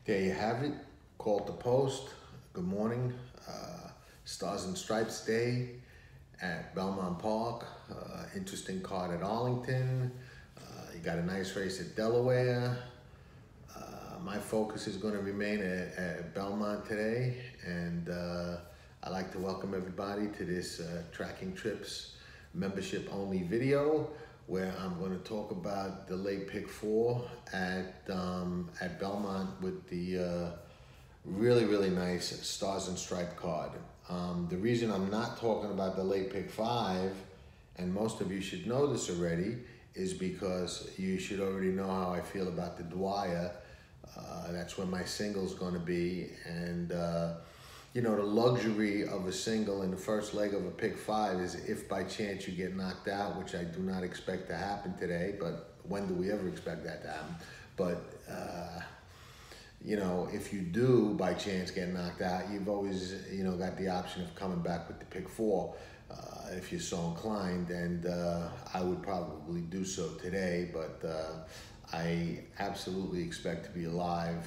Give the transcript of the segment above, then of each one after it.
There you have it. Called the post. Good morning. Stars and Stripes Day at Belmont Park. Interesting card at Arlington. You got a nice race at Delaware. My focus is going to remain at Belmont today, and I'd like to welcome everybody to this Tracking Trips membership only video, where I'm going to talk about the late pick 4 at Belmont with the really nice Stars and Stripe card. The reason I'm not talking about the late pick 5, and most of you should know this already, is because you should already know how I feel about the Dwyer. That's where my single's going to be, and you know, the luxury of a single in the first leg of a pick 5 is if by chance you get knocked out, which I do not expect to happen today, but when do we ever expect that to happen? But you know, if you do by chance get knocked out, you've always, you know, got the option of coming back with the pick 4 if you're so inclined, and I would probably do so today, but I absolutely expect to be alive.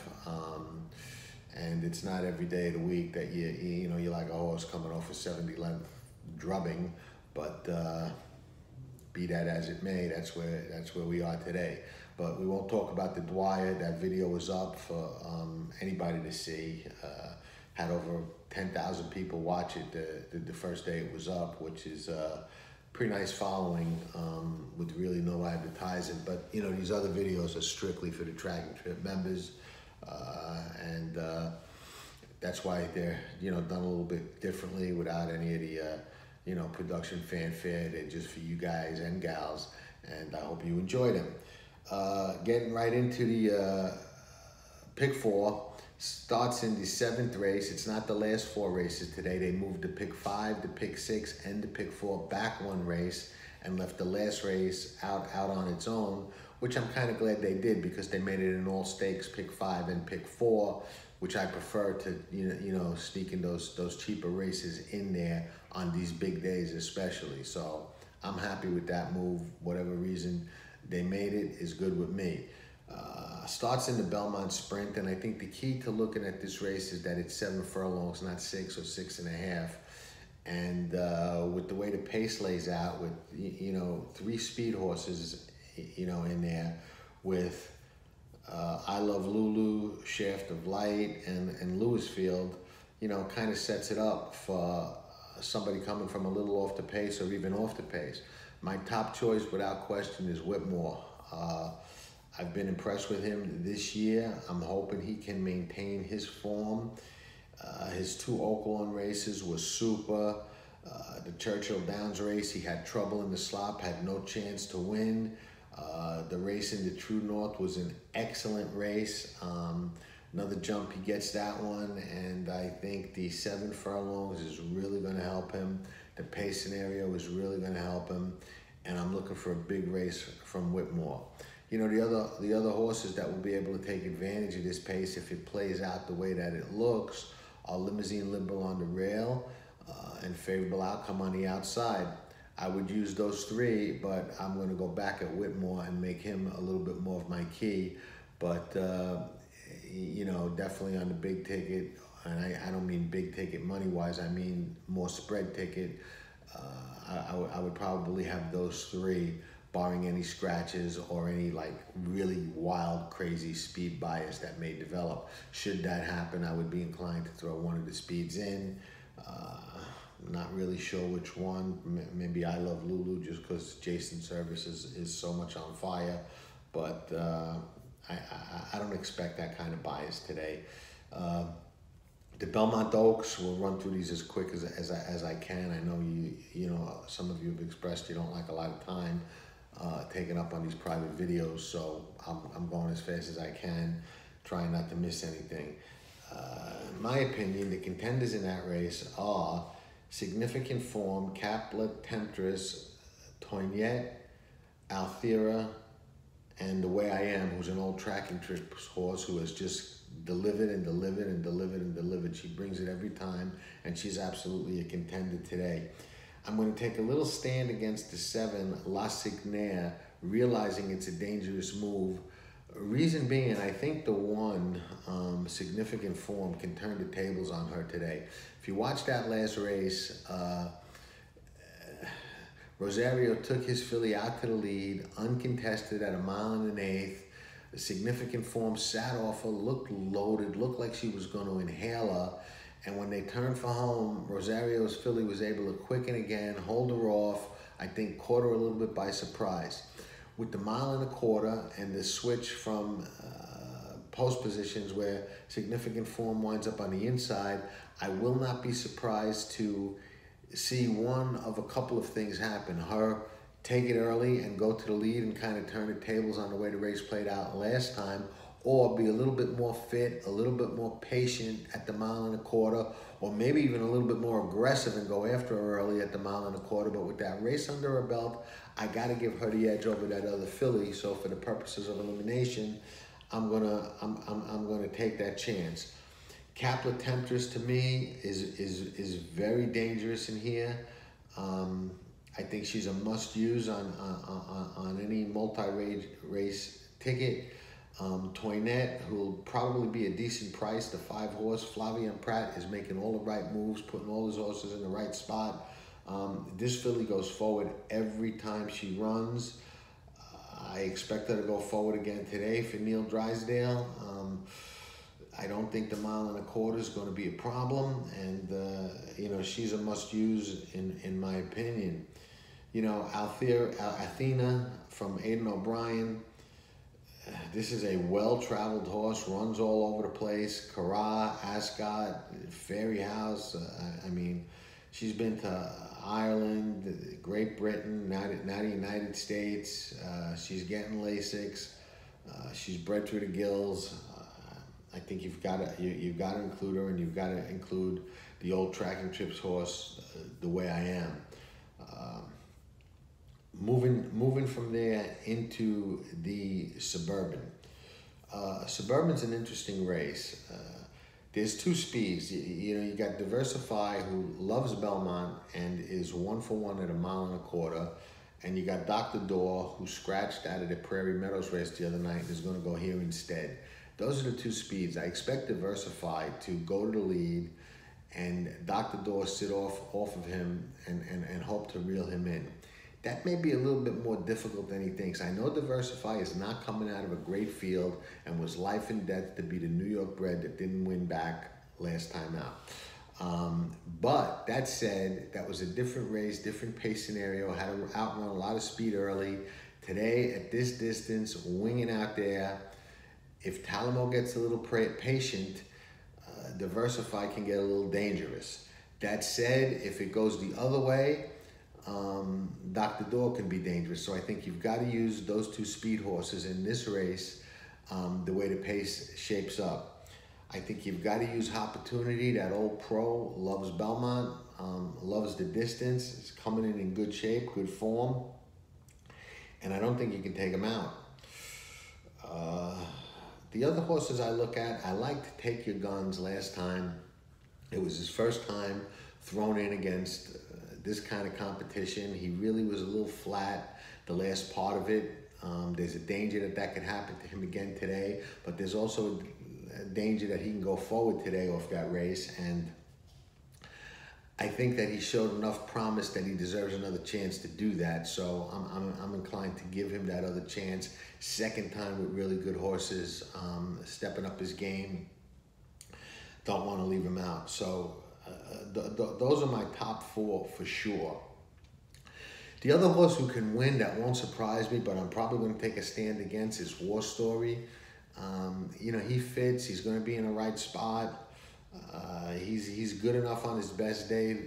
And it's not every day of the week that you know, you're like a horse coming off a 70-length drubbing, but be that as it may, that's where we are today. But we won't talk about the Dwyer. That video was up for anybody to see. Had over 10,000 people watch it the first day it was up, which is pretty nice following with really no advertising. But you know, these other videos are strictly for the Tracking Trip members. And that's why they're, you know, done a little bit differently without any of the, you know, production fanfare. They're just for you guys and gals, and I hope you enjoy them. Getting right into the pick 4, starts in the 7th race. It's not the last 4 races today. They moved the pick 5, the pick 6, and the pick 4 back 1 race and left the last race out on its own, which I'm kind of glad they did, because they made it an all stakes pick 5 and pick 4, which I prefer to, you know, sneaking those cheaper races in there on these big days especially. So I'm happy with that move. Whatever reason they made it is good with me. Starts in the Belmont Sprint, and I think the key to looking at this race is that it's 7 furlongs, not 6 or 6.5. And with the way the pace lays out, with, you know, 3 speed horses, you know, in there with I Love Lulu, Shaft of Light, and Lewisfield, you know, kind of sets it up for somebody coming from a little off the pace or even off the pace. My top choice without question is Whitmore. I've been impressed with him this year. I'm hoping he can maintain his form. His 2 Oaklawn races were super. The Churchill Downs race, he had trouble in the slop, had no chance to win. The race in the True North was an excellent race. Another jump, he gets that one, and I think the 7 furlongs is really going to help him. The pace scenario is really going to help him, and I'm looking for a big race from Whitmore. You know, the other horses that will be able to take advantage of this pace if it plays out the way that it looks are Limousine Liberal on the rail and Favorable Outcome on the outside. I would use those 3, but I'm going to go back at Whitmore and make him a little bit more of my key. But, you know, definitely on the big ticket, and I don't mean big ticket money-wise, I mean more spread ticket. I would probably have those 3, barring any scratches or any like really wild, crazy speed bias that may develop. Should that happen, I would be inclined to throw one of the speeds in. Not really sure which one. Maybe I Love Lulu, just because Jason Service is so much on fire. But I don't expect that kind of bias today. The Belmont Oaks, we'll run through these as quick as I can. I know you know, some of you have expressed you don't like a lot of time taken up on these private videos, so I'm going as fast as I can, trying not to miss anything. In my opinion, the contenders in that race are Significant Form, Caplet, Temptress, Toinette, Althera, and The Way I Am, who's an old Tracking Trips horse who has just delivered and delivered and delivered and delivered. She brings it every time, and she's absolutely a contender today. I'm going to take a little stand against the 7, La Signaire, realizing it's a dangerous move Reason being, I think the one significant form can turn the tables on her today. If you watch that last race, Rosario took his filly out to the lead, uncontested at 1.125 miles. The significant form sat off her, looked loaded, looked like she was going to inhale her. And when they turned for home, Rosario's filly was able to quicken again, hold her off. I think caught her a little bit by surprise. With the 1.25 miles and the switch from post positions where significant form winds up on the inside, I will not be surprised to see one of a couple of things happen. Her take it early and go to the lead and kind of turn the tables on the way the race played out last time, or be a little bit more fit, a little bit more patient at the 1.25 miles, or maybe even a little bit more aggressive and go after her early at the 1.25 miles. But with that race under her belt, I got to give her the edge over that other filly. So for the purposes of elimination, I'm gonna take that chance. Capla Temptress to me is very dangerous in here. I think she's a must-use on any multi-race ticket. Toinette, who will probably be a decent price, the 5-horse. Flavien Prat is making all the right moves, putting all his horses in the right spot. This filly goes forward every time she runs. I expect her to go forward again today for Neil Drysdale. I don't think the 1.25 miles is going to be a problem, and you know, she's a must-use in my opinion. You know, Athena from Aidan O'Brien. This is a well-traveled horse, runs all over the place. Carra, Ascot, Fairy House. I mean, she's been to Ireland, Great Britain, now the United States. She's getting Lasix. She's bred through the gills. I think you've got to include her, and you've got to include the old Tracking Trips horse, The Way I Am. Moving from there into the Suburban. Suburban's an interesting race. There's two speeds. You know, you got Diversify, who loves Belmont and is 1-for-1 at 1.25 miles. And you got Dr. Dorr, who scratched out of the Prairie Meadows race the other night and is going to go here instead. Those are the two speeds. I expect Diversify to go to the lead and Dr. Dorr sit off of him and hope to reel him in. That may be a little bit more difficult than he thinks. I know Diversify is not coming out of a great field and was life and death to be the New York bred that didn't win back last time out. But that said, that was a different race, different pace scenario, had to outrun a lot of speed early. Today, at this distance, winging out there, if Talamo gets a little patient, Diversify can get a little dangerous. That said, if it goes the other way, Dr. Dorr can be dangerous. So I think you've got to use those two speed horses in this race the way the pace shapes up. I think you've got to use Opportunity. That old pro loves Belmont, loves the distance. It's coming in good shape, good form. And I don't think you can take him out. The other horses I look at, I liked Take Your Guns last time. It was his first time thrown in against this kind of competition. He really was a little flat the last part of it. There's a danger that could happen to him again today, but there's also a danger that he can go forward today off that race. And I think that he showed enough promise that he deserves another chance to do that. So I'm inclined to give him that other chance. Second time with really good horses, stepping up his game. Don't want to leave him out. So those are my top 4 for sure. The other horse who can win that won't surprise me, but I'm probably going to take a stand against, is War Story. You know, he fits. He's going to be in the right spot. He's good enough on his best day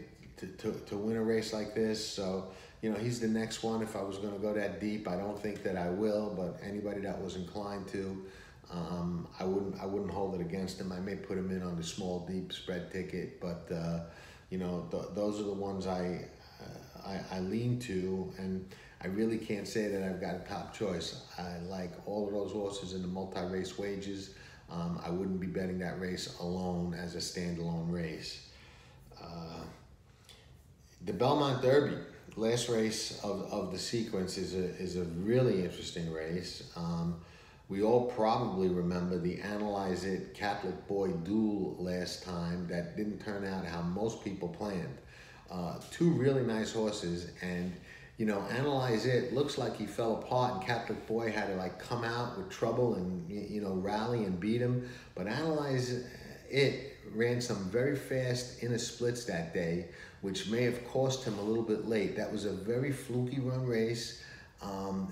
to win a race like this. So, you know, he's the next one. If I was going to go that deep, I don't think that I will, but anybody that was inclined to, I wouldn't hold it against him. I may put him in on the small, deep spread ticket, but you know, those are the ones I lean to, and I really can't say that I've got a top choice. I like all of those horses in the multi-race wages. I wouldn't be betting that race alone as a standalone race. The Belmont Derby, last race of the sequence, is a really interesting race. We all probably remember the Analyze It Catholic Boy duel last time that didn't turn out how most people planned. Two really nice horses, and you know, Analyze It looks like he fell apart, and Catholic Boy had to like come out with trouble and you know rally and beat him. But Analyze It ran some very fast inner splits that day, which may have cost him a little bit late. That was a very fluky run race.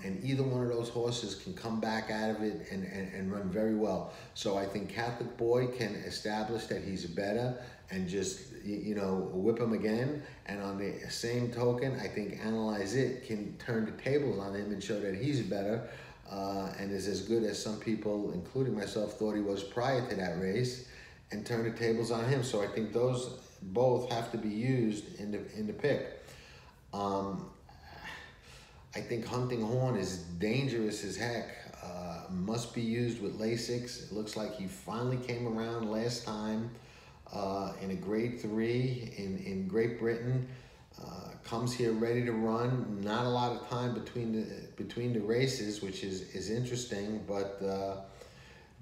And either one of those horses can come back out of it and run very well. So I think Catholic Boy can establish that he's better and just, you know, whip him again. And on the same token, I think Analyze It can turn the tables on him and show that he's better and is as good as some people, including myself, thought he was prior to that race, and turn the tables on him. So I think those both have to be used in the pick. I think Hunting Horn is dangerous as heck. Must be used with Lasix. It looks like he finally came around last time in a grade 3 in Great Britain. Comes here ready to run. Not a lot of time between the races, which is interesting, but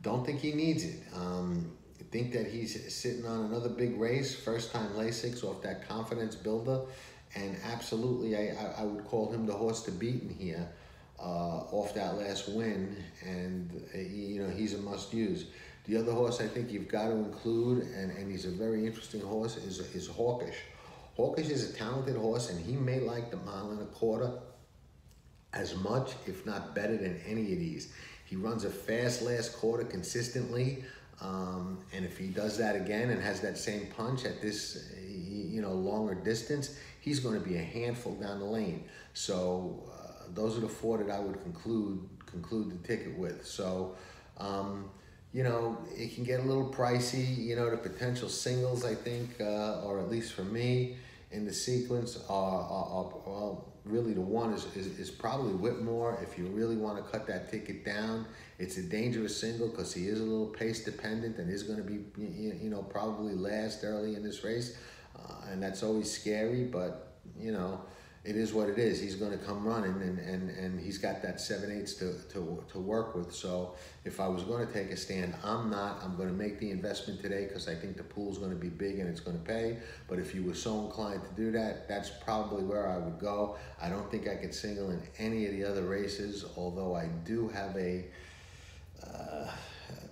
don't think he needs it. I think that he's sitting on another big race, first time Lasix off that confidence builder. And absolutely, I would call him the horse to beat in here off that last win. And, you know, he's a must-use. The other horse I think you've got to include, and he's a very interesting horse, is Hawkish. Hawkish is a talented horse, and he may like the mile and a quarter as much, if not better than any of these. He runs a fast last quarter consistently. And if he does that again and has that same punch at this, you know, longer distance, he's going to be a handful down the lane. So those are the four that I would conclude the ticket with. So, you know, it can get a little pricey. You know, the potential singles, I think, or at least for me, in the sequence are well, really the one is probably Whitmore. If you really want to cut that ticket down, it's a dangerous single because he is a little pace dependent and is going to be, you know, probably last early in this race. And that's always scary, but, you know, it is what it is. He's going to come running, and he's got that 7/8 to work with. So if I was going to take a stand, I'm not. I'm going to make the investment today because I think the pool's going to be big and it's going to pay. But if you were so inclined to do that, that's probably where I would go. I don't think I could single in any of the other races, although I do have a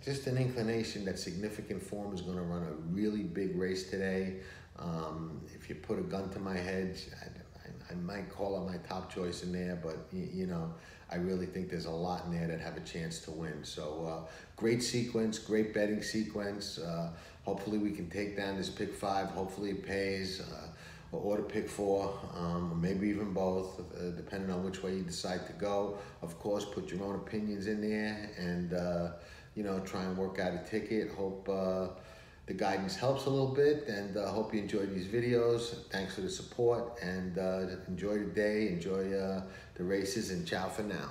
just an inclination that Significant Form is going to run a really big race today. If you put a gun to my head, I might call it my top choice in there, but you know, I really think there's a lot in there that have a chance to win. So great sequence, great betting sequence. Hopefully we can take down this pick 5. Hopefully it pays, or to pick 4, or maybe even both, depending on which way you decide to go. Of course, put your own opinions in there, and you know, try and work out a ticket. Hope the guidance helps a little bit, and hope you enjoy these videos. Thanks for the support, and enjoy the day, enjoy the races, and ciao for now.